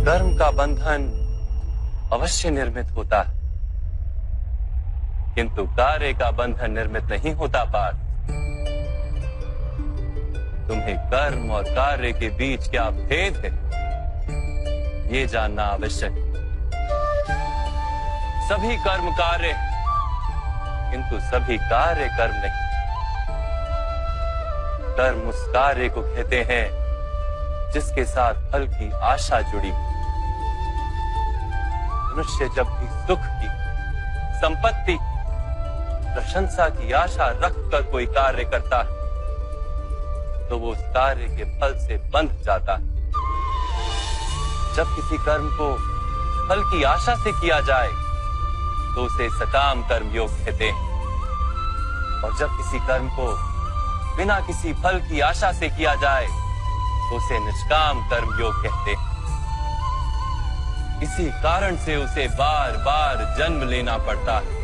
कर्म का बंधन अवश्य निर्मित होता है, किंतु कार्य का बंधन निर्मित नहीं होता पार्थ। तुम्हें कर्म और कार्य के बीच क्या भेद है, ये जानना आवश्यक है। सभी कर्म कार्य, किंतु सभी कार्य कर्म नहीं। कर्म उस कार्य को कहते हैं जिसके साथ फल की आशा जुड़ी। मनुष्य जब भी सुख की, संपत्ति की, प्रशंसा की आशा रखकर कोई कार्य करता है तो वो उस कार्य के फल से बंध जाता है। जब किसी कर्म को फल की आशा से किया जाए तो उसे सकाम कर्म योग कहते हैं, और जब किसी कर्म को बिना किसी फल की आशा से किया जाए तो उसे निष्काम कर्म योग कहते हैं। इसी कारण से उसे बार बार जन्म लेना पड़ता है।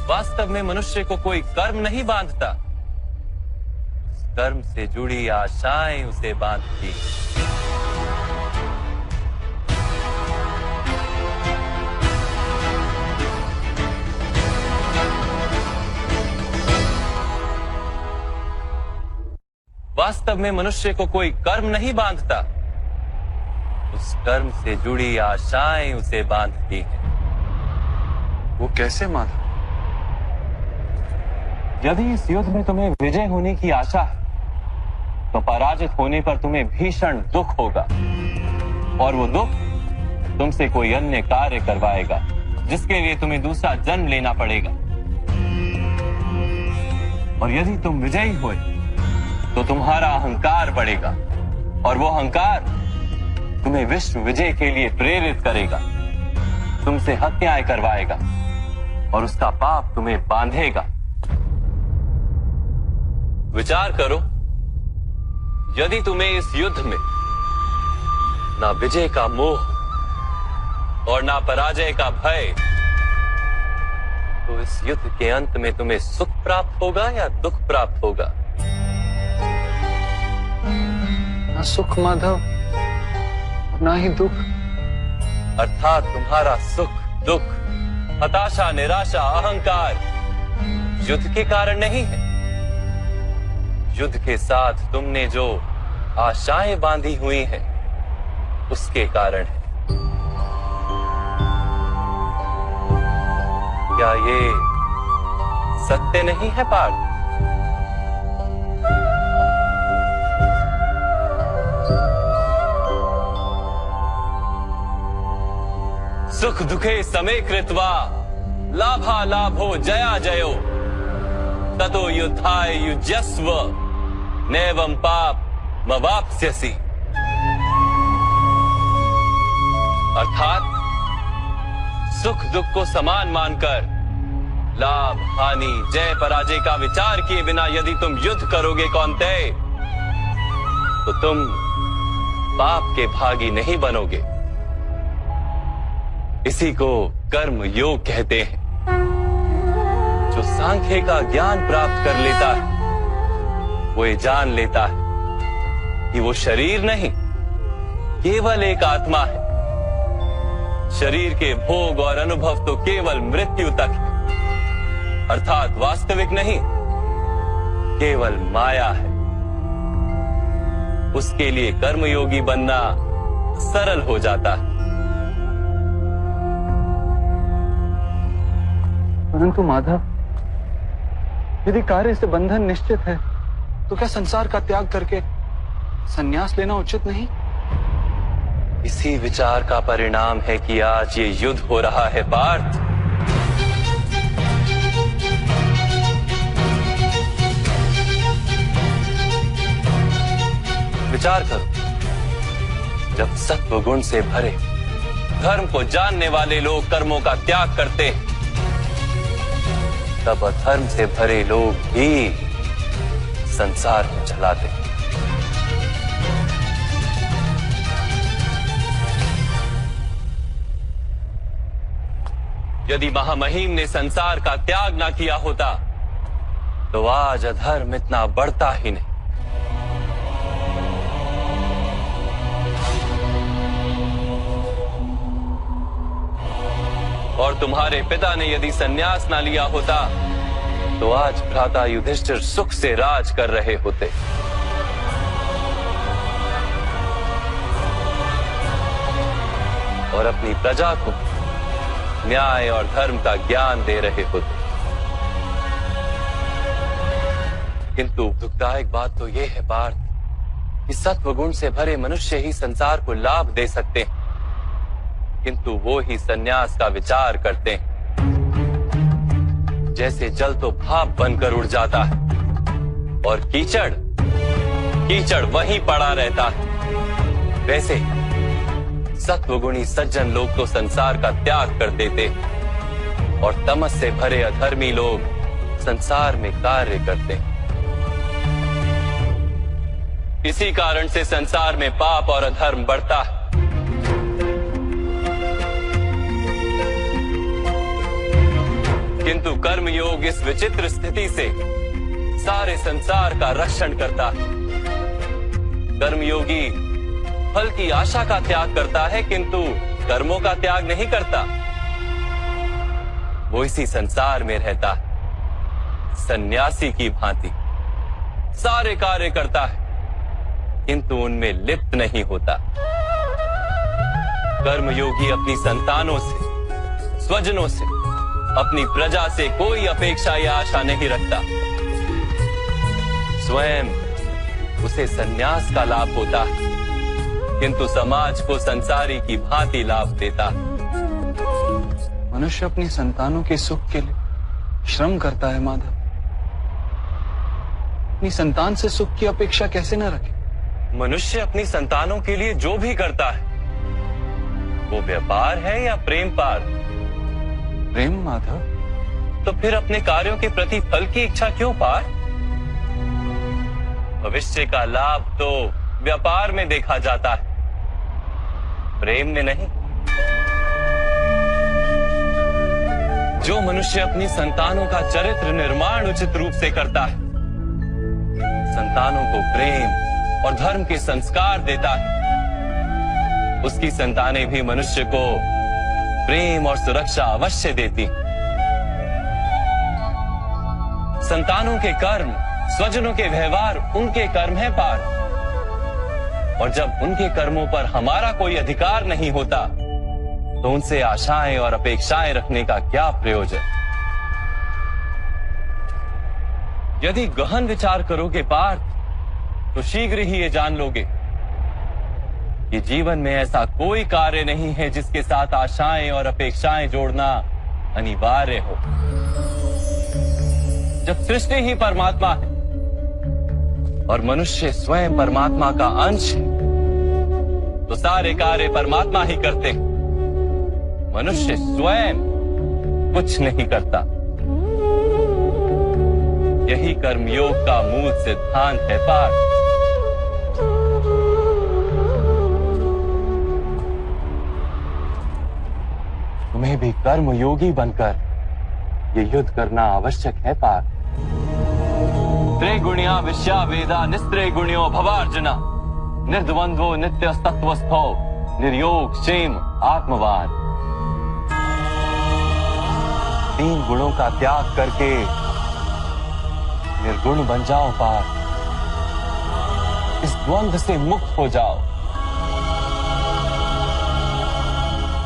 वास्तव में मनुष्य को कोई कर्म नहीं बांधता, कर्म से जुड़ी आशाएं उसे बांधती। वास्तव में मनुष्य को कोई कर्म नहीं बांधता, उस कर्म से जुड़ी आशाएं उसे बांधती हैं। वो कैसे माधव? यदि इस युद्ध में तुम्हें विजय होने की आशा है तो पराजित होने पर तुम्हें भीषण दुख होगा, और वो दुख तुमसे कोई अन्य कार्य करवाएगा जिसके लिए तुम्हें दूसरा जन्म लेना पड़ेगा। और यदि तुम विजयी हुए तो तुम्हारा अहंकार बढ़ेगा, और वो अहंकार तुम्हें विश्व विजय के लिए प्रेरित करेगा, तुमसे हत्याएं करवाएगा और उसका पाप तुम्हें बांधेगा। विचार करो, यदि तुम्हें इस युद्ध में ना विजय का मोह और ना पराजय का भय, तो इस युद्ध के अंत में तुम्हें सुख प्राप्त होगा या दुख प्राप्त होगा? ना सुख माधव, ना ही दुख। अर्थात तुम्हारा सुख, दुख, हताशा, निराशा, अहंकार युद्ध के कारण नहीं है। युद्ध के साथ तुमने जो आशाएं बांधी हुई हैं, उसके कारण है। क्या ये सत्य नहीं है पार्थ? सुख दुखे समे कृत्वा लाभा लाभो जया जयो ततो युद्धाय युज्यस्व नैवं पाप मवाप्स्यसि। अर्थात सुख दुख को समान मानकर लाभ हानि जय पराजय का विचार किए बिना यदि तुम युद्ध करोगे कौन्तेय, तो तुम पाप के भागी नहीं बनोगे। इसी को कर्म योग कहते हैं। जो सांख्य का ज्ञान प्राप्त कर लेता है वो ये जान लेता है कि वो शरीर नहीं, केवल एक आत्मा है। शरीर के भोग और अनुभव तो केवल मृत्यु तक है, अर्थात वास्तविक नहीं, केवल माया है। उसके लिए कर्मयोगी बनना सरल हो जाता है। परंतु माधव, यदि कार्य से बंधन निश्चित है तो क्या संसार का त्याग करके संन्यास लेना उचित नहीं? इसी विचार का परिणाम है कि आज ये युद्ध हो रहा है पार्थ। विचार करो, जब सत्व गुण से भरे धर्म को जानने वाले लोग कर्मों का त्याग करते हैं, तब अधर्म से भरे लोग भी संसार को चलाते हैं। यदि महामहिम ने संसार का त्याग ना किया होता तो आज अधर्म इतना बढ़ता ही नहीं। और तुम्हारे पिता ने यदि संन्यास ना लिया होता तो आज भ्राता युधिष्ठिर सुख से राज कर रहे होते। और अपनी प्रजा को न्याय और धर्म का ज्ञान दे रहे होते। किंतु दुखदायक बात तो यह है पार्थ कि सत्वगुण से भरे मनुष्य ही संसार को लाभ दे सकते हैं, किंतु वो ही संन्यास का विचार करते हैं। जैसे जल तो भाप बनकर उड़ जाता है और कीचड़ वहीं पड़ा रहता है, वैसे सत्वगुणी सज्जन लोग तो संसार का त्याग कर देते और तमस से भरे अधर्मी लोग संसार में कार्य करते हैं। इसी कारण से संसार में पाप और अधर्म बढ़ता है। किंतु कर्मयोग इस विचित्र स्थिति से सारे संसार का रक्षण करता है। कर्मयोगी फल की आशा का त्याग करता है, किंतु कर्मों का त्याग नहीं करता। वो इसी संसार में रहता है सन्यासी की भांति, सारे कार्य करता है किंतु उनमें लिप्त नहीं होता। कर्मयोगी अपनी संतानों से, स्वजनों से, अपनी प्रजा से कोई अपेक्षा या आशा नहीं रखता। स्वयं उसे संन्यास का लाभ होता है, किंतु समाज को संसारी की भांति लाभ देता। मनुष्य अपनी संतानों के सुख के लिए श्रम करता है माधव। अपनी संतान से सुख की अपेक्षा कैसे न रखे? मनुष्य अपनी संतानों के लिए जो भी करता है वो व्यापार है या प्रेम पार? प्रेम माधव। तो फिर अपने कार्यों के प्रति फल की इच्छा क्यों पार? भविष्य का लाभ तो व्यापार में देखा जाता है, प्रेम में नहीं। जो मनुष्य अपनी संतानों का चरित्र निर्माण उचित रूप से करता है, संतानों को प्रेम और धर्म के संस्कार देता है, उसकी संतानें भी मनुष्य को प्रेम और सुरक्षा अवश्य देती। संतानों के कर्म, स्वजनों के व्यवहार उनके कर्म है पार, और जब उनके कर्मों पर हमारा कोई अधिकार नहीं होता तो उनसे आशाएं और अपेक्षाएं रखने का क्या प्रयोजन? यदि गहन विचार करोगे पार्थ तो शीघ्र ही ये जान लोगे कि जीवन में ऐसा कोई कार्य नहीं है जिसके साथ आशाएं और अपेक्षाएं जोड़ना अनिवार्य हो। जब सृष्टि ही परमात्मा है और मनुष्य स्वयं परमात्मा का अंश है, तो सारे कार्य परमात्मा ही करते हैं। मनुष्य स्वयं कुछ नहीं करता। यही कर्मयोग का मूल सिद्धांत है पार्थ। तुम्हें भी कर्मयोगी बनकर ये युद्ध करना आवश्यक है पार्थ। त्रिगुणिया विश्या वेदा निस्त्रिगुण्यो भवार्जुना निर्द्वंद्वो नित्य तत्वस्थो निर्योग क्षेम आत्मवान। तीन गुणों का त्याग करके निर्गुण बन जाओ पार्थ। इस द्वंद्व से मुक्त हो जाओ।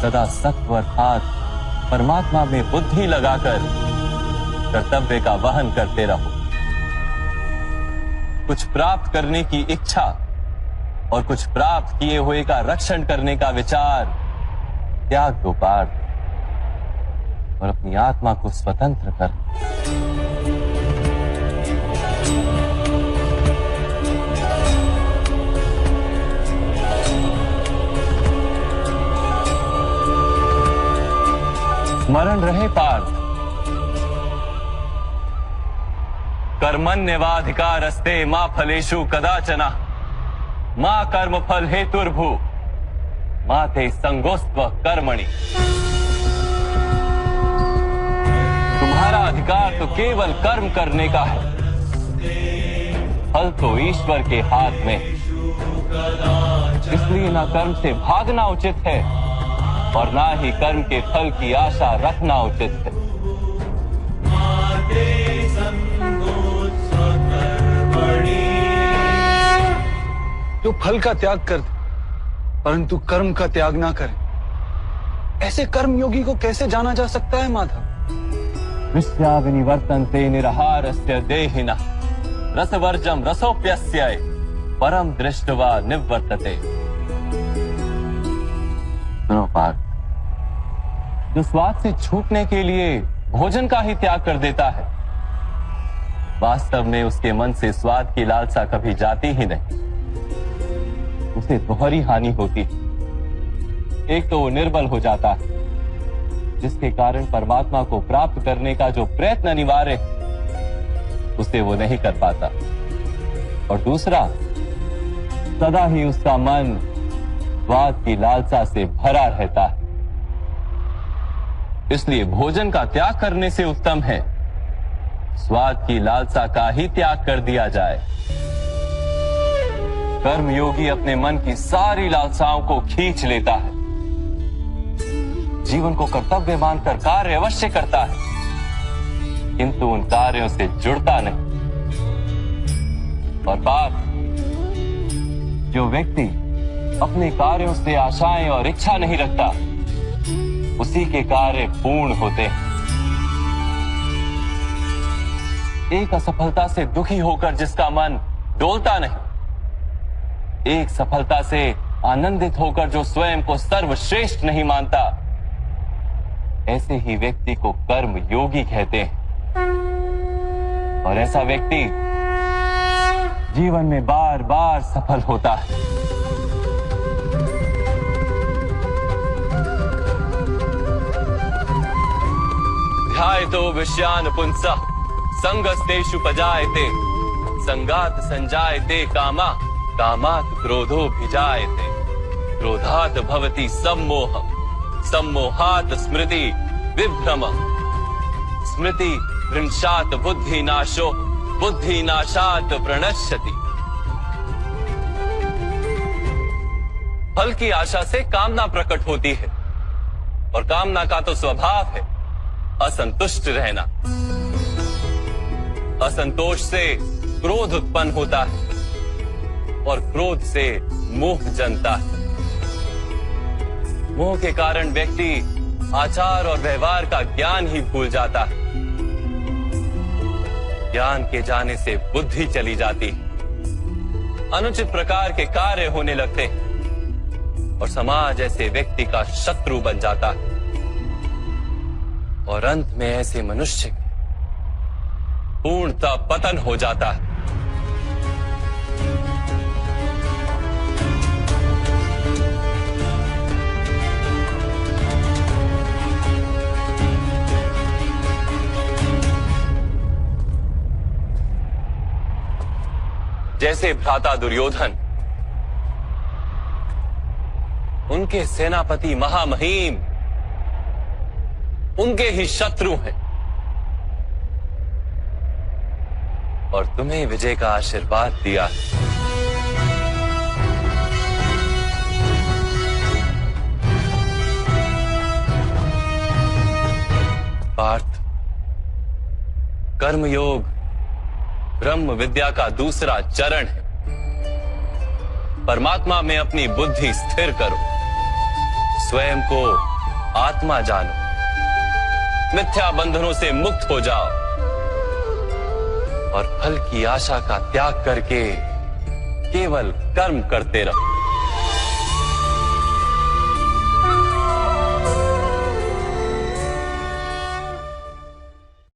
सदा सत्व अर्थात परमात्मा में बुद्धि लगाकर कर्तव्य का वहन करते रहो। कुछ प्राप्त करने की इच्छा और कुछ प्राप्त किए हुए का रक्षण करने का विचार त्याग दो पार्थ, और अपनी आत्मा को स्वतंत्र कर। स्मरण रहे पार्थ, कर्मण्यवाधिकारस्ते मां फलेषु कदाचन मां कर्म फल हेतुर्भु मां ते संगोस्त्व कर्मणि। तुम्हारा अधिकार तो केवल कर्म करने का है, फल तो ईश्वर के हाथ में। इसलिए ना कर्म से भागना उचित है और ना ही कर्म के फल की आशा रखना उचित है। जो फल का त्याग कर दे परंतु कर्म का त्याग ना करे, ऐसे कर्म योगी को कैसे जाना जा सकता है माधव? विश्या विनिवर्तन्ते निरहारस्य देहिनः रसवर्जम रसोप्यस्य परम दृष्ट्वा निवर्तते। सुनो पार्थ, जो स्वाद से छूटने के लिए भोजन का ही त्याग कर देता है, वास्तव में उसके मन से स्वाद की लालसा कभी जाती ही नहीं। उसे दोहरी हानि होती है। एक तो वो निर्बल हो जाता है, जिसके कारण परमात्मा को प्राप्त करने का जो प्रयत्न अनिवार्य है उसे वो नहीं कर पाता, और दूसरा, सदा ही उसका मन स्वाद की लालसा से भरा रहता है। इसलिए भोजन का त्याग करने से उत्तम है स्वाद की लालसा का ही त्याग कर दिया जाए। कर्मयोगी अपने मन की सारी लालसाओं को खींच लेता है, जीवन को कर्तव्य मानकर कार्य अवश्य करता है, किंतु उन कार्यों से जुड़ता नहीं। और बात, जो व्यक्ति अपने कार्यों से आशाएं और इच्छा नहीं रखता, उसी के कार्य पूर्ण होते हैं। एक असफलता से दुखी होकर जिसका मन डोलता नहीं, एक सफलता से आनंदित होकर जो स्वयं को सर्वश्रेष्ठ नहीं मानता, ऐसे ही व्यक्ति को कर्म योगी कहते हैं। और ऐसा व्यक्ति जीवन में बार बार सफल होता है। ध्यायतो विषयान पुंसः संगस्तेषु पजायते संगात संजायते कामा कामात् क्रोधोऽभिजायते क्रोधात् भवति सम्मोहः सम्मोहात् स्मृति विभ्रमः स्मृति भ्रंशात् बुद्धिनाशो बुद्धिनाशात् प्रणश्यति। फल की आशा से कामना प्रकट होती है, और कामना का तो स्वभाव है असंतुष्ट रहना। असंतोष से क्रोध उत्पन्न होता है, और क्रोध से मोह जन्मता है। मोह के कारण व्यक्ति आचार और व्यवहार का ज्ञान ही भूल जाता है। ज्ञान के जाने से बुद्धि चली जाती है, अनुचित प्रकार के कार्य होने लगते हैं, और समाज ऐसे व्यक्ति का शत्रु बन जाता है, और अंत में ऐसे मनुष्य पूर्णतः पतन हो जाता है। जैसे भ्राता दुर्योधन, उनके सेनापति महामहिम उनके ही शत्रु हैं, और तुम्हें विजय का आशीर्वाद दिया। पार्थ, कर्मयोग ब्रह्म विद्या का दूसरा चरण है। परमात्मा में अपनी बुद्धि स्थिर करो, स्वयं को आत्मा जानो, मिथ्या बंधनों से मुक्त हो जाओ, और फल की आशा का त्याग करके केवल कर्म करते रहो।